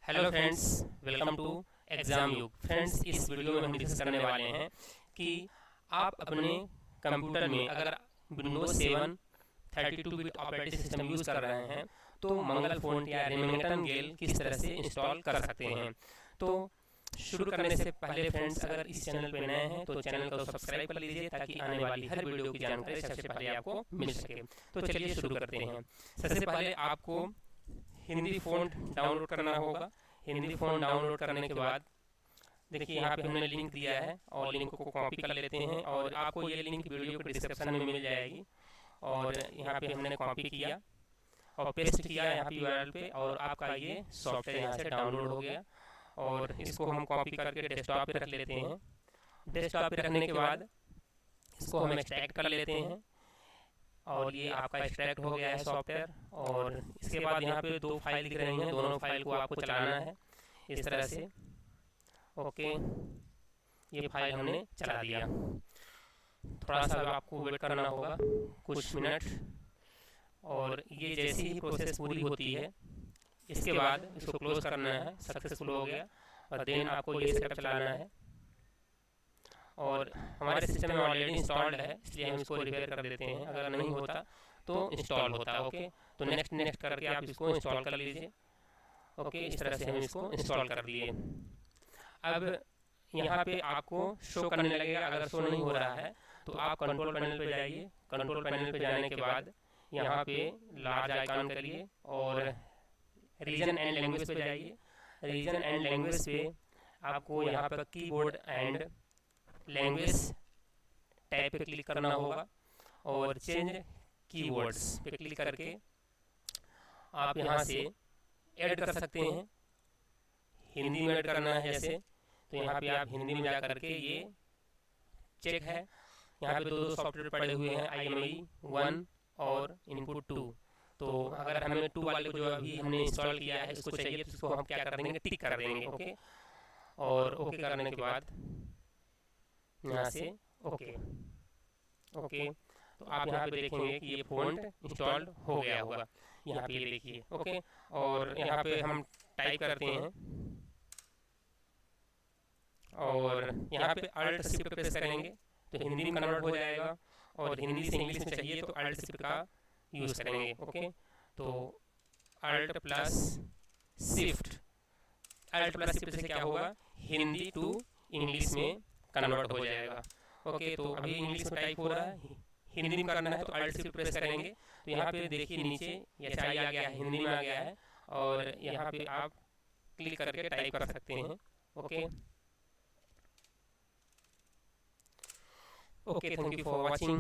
Hello friends, welcome to exam Yug. Friends, इस video में हम डिस्कस करने वाले हैं कि आप अपने कंप्यूटर में अगर Windows 7 32 bit operating system use कर रहे हैं तो मंगल फ़ॉन्ट या रेमिंगटन गेल किस तरह से इंस्टॉल कर सकते हैं। तो शुरू करने से पहले फ्रेंड्स, अगर इस चैनल पर नए हैं तो चैनल को सब्सक्राइब कर लीजिए ताकि आने वाली हर वीडियो की जानकारी सबसे पहले आपको मिल सके। तो चलिए शुरू करते हैं। सबसे पहले आपको हिंदी फ़ॉन्ट डाउनलोड करना होगा। हिंदी फ़ॉन्ट डाउनलोड करने के बाद देखिए यहाँ पे हमने लिंक दिया है और लिंक को कॉपी कर लेते हैं और आपको ये लिंक वीडियो के डिस्क्रिप्शन में मिल जाएगी। और यहाँ पे हमने कॉपी किया और पेस्ट किया यहाँ पे यूआरएल पे और आपका ये सॉफ्टवेयर यहाँ से डाउनलोड हो गया। और इसको हम कॉपी करके डेस्कटॉप पे रख लेते हैं। डेस्कटॉप पे रखने के बाद इसको हम एक्सट्रैक्ट कर लेते हैं और ये आपका एक्सट्रैक्ट हो गया है सॉफ्टवेयर। और इसके बाद यहाँ पे दो फाइल दिख रही हैं, दोनों फाइल को आपको चलाना है इस तरह से। ओके, ये फाइल हमने चला दिया। थोड़ा सा आपको वेट करना होगा कुछ मिनट। और ये जैसी ही प्रोसेस पूरी होती है इसके बाद इसको क्लोज करना है। सक्सेसफुल हो गया और देन आपको ये सेटअप चलाना है। और हमारे सिस्टम में ऑलरेडी इंस्टॉल्ड है इसलिए हम इसको रिपेयर कर देते हैं, अगर नहीं होता तो इंस्टॉल होता। ओके, तो नेक्स्ट करके आप इसको इंस्टॉल कर लीजिए। ओके, इस तरह से हम इसको इंस्टॉल कर लिए। अब यहाँ पे आपको शो करने लगेगा। अगर शो नहीं हो रहा है तो आप कंट्रोल पैनल पे जाइए। कंट्रोल पैनल पे जाने के बाद यहाँ पे लार्ज आइकॉन करिए और रीजन एंड लैंग्वेज पे जाइए। रीजन एंड लैंग्वेज पे आपको यहाँ पर कीबोर्ड एंड लैंग्वेज टैब पे क्लिक करना होगा और चेंज कीवर्ड्स पे क्लिक करके आप यहाँ से ऐड कर सकते हैं। हिंदी में ऐड करना है जैसे, तो यहाँ पे आप हिंदी में जा करके ये चेक है। यहाँ पे दो सॉफ्टवेयर पड़े हुए हैं, IMI 1 और इनपुट 2। तो अगर हमें 2 वाले को जो अभी हमने इंस्टॉल किया है इसको चाहिए तो इसको हम क्या कर देंगे, टिक कर देंगे। ओके, और ओके करने के बाद यहाँ से ओके। तो आप यहाँ पे देखेंगे कि ये फ़ॉन्ट इंस्टॉल्ड हो गया होगा। यहाँ पे ये देखिए। ओके, और यहाँ पे हम टाइप करते हैं और यहाँ पे अल्ट शिफ्ट प्रेस करेंगे तो हिंदी में कन्वर्ट हो जाएगा। और हिंदी से इंग्लिश में चाहिए तो अल्ट शिफ्ट का यूज़ करेंगे। ओके, तो Alt plus shift, Alt plus shift से क्या होगा, हिंदी टू इंग्लिश में कन्वर्ट हो जाएगा। ओके, तो अभी इंग्लिश में टाइप हो रहा है, हिंदी में करना है तो अल्ट शिफ्ट प्रेस करेंगे तो यहाँ पे देखिए नीचे एचआई आ गया है, हिंदी में आ गया है। और यहाँ पे आप क्लिक करके टाइप कर सकते हैं। Okay, okay, thank you for watching.